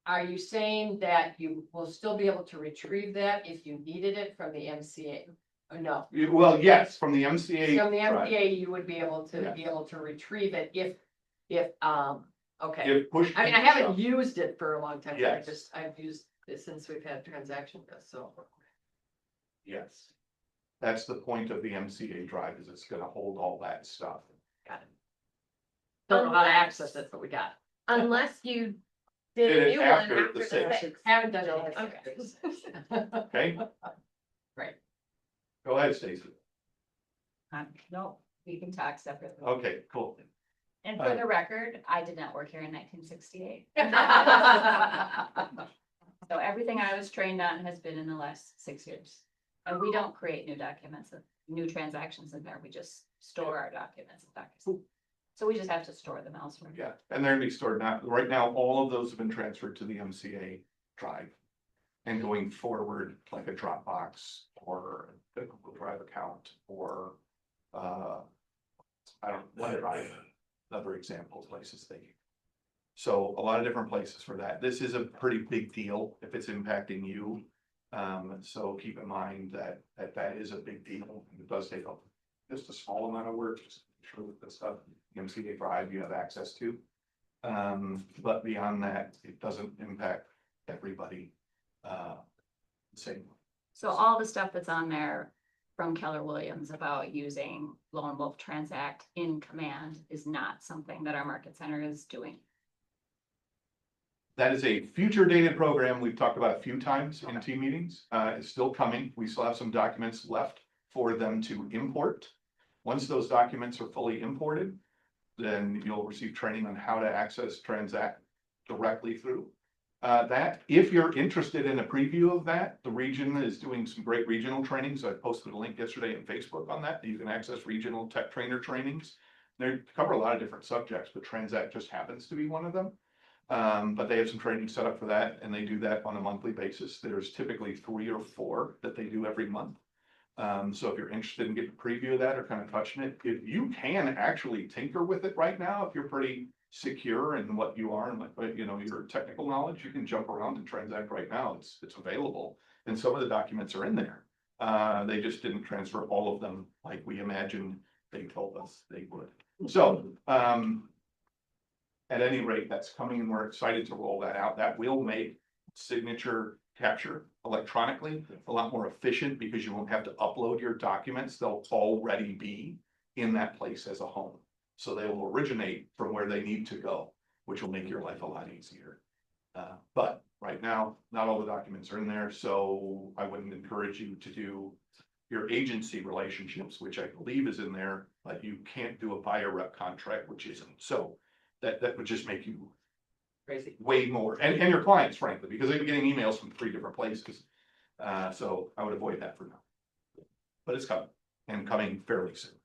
Are you saying that you will still be able to retrieve that if you needed it from the MCA? Or no? Well, yes, from the MCA. From the right. MCA, you would be able to Yes. retrieve it if, okay. If push. I mean, I haven't used it for a long time. Yes. I've used it since we've had transaction desk, so. Yes. That's the point of the MCA drive, is it's gonna hold all that stuff. Got it. Don't know how to access it, but we got it. unless you Did did a it new one after after the the 6th. 6th. Haven't done it. Okay. Okay? Right. Go ahead, Stacy. No, we can talk separately. Okay, cool. And for the record, I did not work here in 1968. So everything I was trained on has been in the last 6 years. And we don't create new documents, new transactions in there. We just store our documents in DocuSign. So we just have to store them elsewhere. Yeah, and they're gonna be stored now. Right now, all of those have been transferred to the MCA drive. And going forward, like a Dropbox or a Google Drive account or, I don't, OneDrive, another example of places they. So a lot of different places for that. This is a pretty big deal if it's impacting you. So keep in mind that that is a big deal. It does take just a small amount of work, just to make sure that the stuff, MCA Drive you have access to. But beyond that, it doesn't impact everybody, same. So all the stuff that's on there from Keller Williams about using Lone Wolf Transact in command is not something that our market center is doing. That is a future dated program we've talked about a few times in team meetings. It's still coming. We still have some documents left for them to import. Once those documents are fully imported, then you'll receive training on how to access Transact directly through that. If you're interested in a preview of that, the region is doing some great regional trainings. I posted a link yesterday on Facebook on that. You can access regional tech trainer trainings. They cover a lot of different subjects, but Transact just happens to be one of them. But they have some training set up for that, and they do that on a monthly basis. There's typically 3 or 4 that they do every month. So if you're interested in getting a preview of that or kind of touching it, if you can actually tinker with it right now, if you're pretty secure in what you are and what, you know, your technical knowledge, you can jump around and Transact right now. It's available, and some of the documents are in there. They just didn't transfer all of them like we imagined they told us they would. So at any rate, that's coming, and we're excited to roll that out. That will make signature capture electronically a lot more efficient, because you won't have to upload your documents. They'll already be in that place as a home. So they will originate from where they need to go, which will make your life a lot easier. But right now, not all the documents are in there, so I wouldn't encourage you to do your agency relationships, which I believe is in there, but you can't do a buyer rep contract, which isn't. So that would just make you Crazy. way more, and your clients, frankly, because they're getting emails from 3 different places. So I would avoid that for now. But it's coming, and coming fairly soon.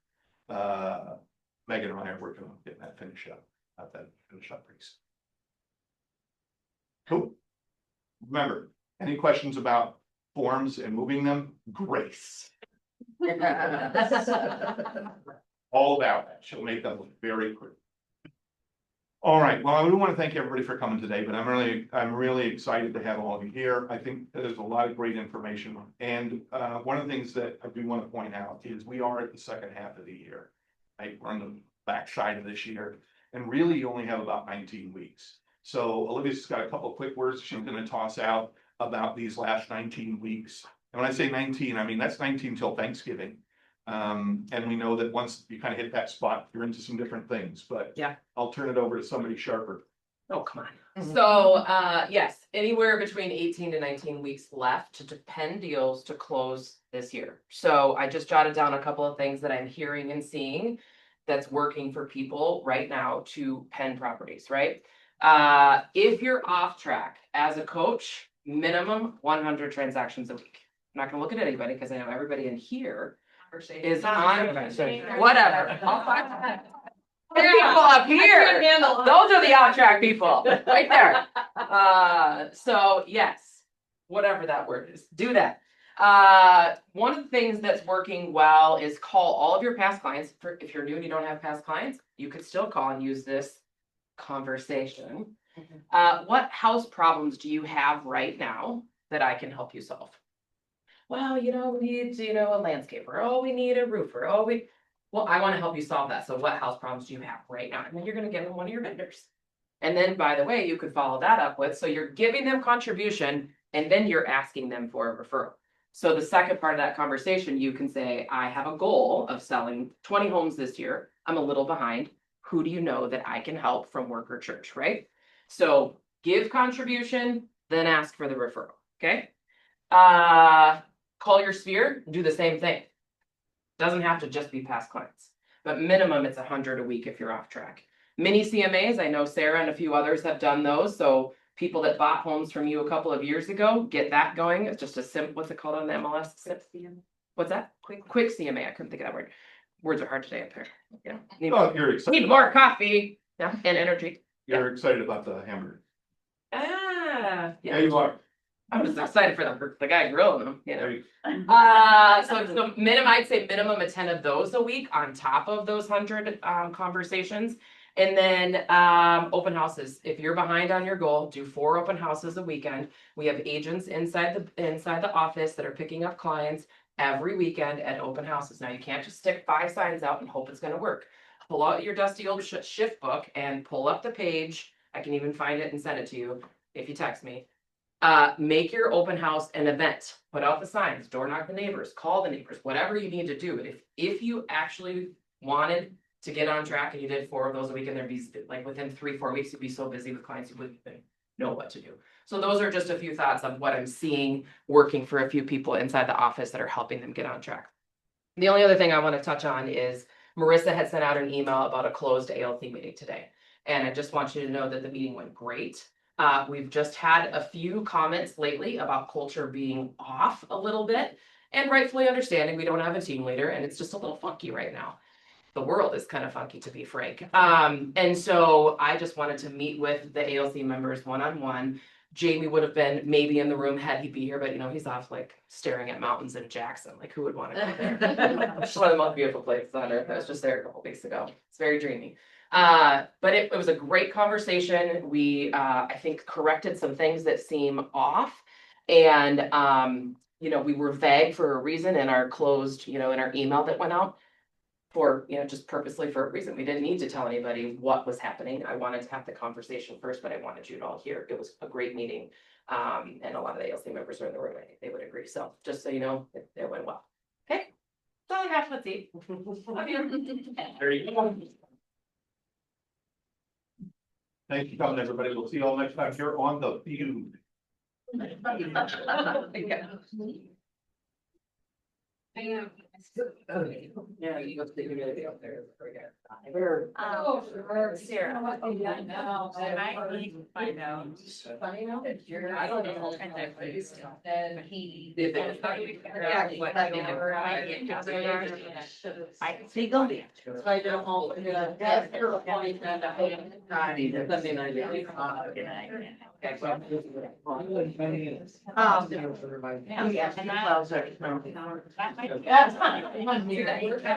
Megan and I are working on getting that finished up, pretty soon. Cool. Remember, any questions about forms and moving them? Grace. All about that. She'll make them look very pretty. All right, well, I do want to thank everybody for coming today, but I'm really excited to have all of you here. I think there's a lot of great information. And one of the things that I do want to point out is we are at the second half of the year, right? We're on the backside of this year, and really you only have about 19 weeks. So Olivia's got a couple of quick words she's going to toss out about these last 19 weeks. And when I say 19, I mean, that's 19 till Thanksgiving. And we know that once you kind of hit that spot, you're into some different things, but Yeah. I'll turn it over to somebody sharper. Oh, come on. So, yes, anywhere between 18 to 19 weeks left to pen deals to close this year. So I just jotted down a couple of things that I'm hearing and seeing that's working for people right now to pen properties, right? If you're off track as a coach, minimum 100 transactions a week. I'm not gonna look at anybody because I know everybody in here is on, whatever. All 5 people up here, those are the off track people, right there. So yes, whatever that word is, do that. One of the things that's working well is call all of your past clients. If you're new and you don't have past clients, you could still call and use this conversation. What house problems do you have right now that I can help you solve? Well, we need, a landscaper. Oh, we need a roofer. Well, I want to help you solve that. So what house problems do you have right now? And then you're going to give them one of your vendors. And then, by the way, you could follow that up with, so you're giving them contribution and then you're asking them for a referral. So the second part of that conversation, you can say, I have a goal of selling 20 homes this year. I'm a little behind. Who do you know that I can help from work or church, right? So give contribution, then ask for the referral, okay? Call your sphere, do the same thing. Doesn't have to just be past clients, but minimum it's 100 a week if you're off track. Mini CMAs, I know Sarah and a few others have done those. So people that bought homes from you a couple of years ago, get that going. It's just a simple, what's it called on the MLS? What's that? Quick CMA. I couldn't think of that word. Words are hard today up here. You're excited. Need more coffee, yeah, and energy. You're excited about the hamburger. Yeah, You are. I'm just excited for the guy grilling them, There you- So I'd say minimum of 10 of those a week on top of those 100 conversations. And then, open houses. If you're behind on your goal, do 4 open houses a weekend. We have agents inside the office that are picking up clients every weekend at open houses. Now, you can't just stick 5 signs out and hope it's gonna work. Pull out your dusty old shift book and pull up the page. I can even find it and send it to you if you text me. Make your open house an event. Put out the signs, door knock the neighbors, call the neighbors, whatever you need to do. But if you actually wanted to get on track and you did 4 of those a week, and there'd be like within 3-4 weeks, you'd be so busy with clients, you wouldn't even know what to do. So those are just a few thoughts of what I'm seeing working for a few people inside the office that are helping them get on track. The only other thing I want to touch on is Marissa had sent out an email about a closed ALC meeting today. And I just want you to know that the meeting went great. We've just had a few comments lately about culture being off a little bit, and rightfully understanding we don't have a team leader and it's just a little funky right now. The world is kind of funky, to be frank. And so I just wanted to meet with the ALC members one-on-one. Jamie would have been maybe in the room had he be here, but you know, he's off like staring at mountains in Jackson. Like, who would want to go there? It's one of the most beautiful places on earth. I was just there a couple weeks ago. It's very dreamy. But it was a great conversation. We, I think, corrected some things that seem off. And, you know, we were vague for a reason in our closed, you know, in our email that went out. For, you know, just purposely for a reason. We didn't need to tell anybody what was happening. I wanted to have the conversation first, but I wanted you to all hear. It was a great meeting. And a lot of the ALC members are in the room. I think they would agree. So just so you know, it went well. Okay. That's all I have. Let's see. Love you. There you go. Thanks for coming, everybody. We'll see you all next time here on The Feud. Yeah, you go you're gonna be up there. Sarah. I need to find out. Funny now? I don't know. Then he. I did a whole. Sunday night. Yeah, and that. That's fine.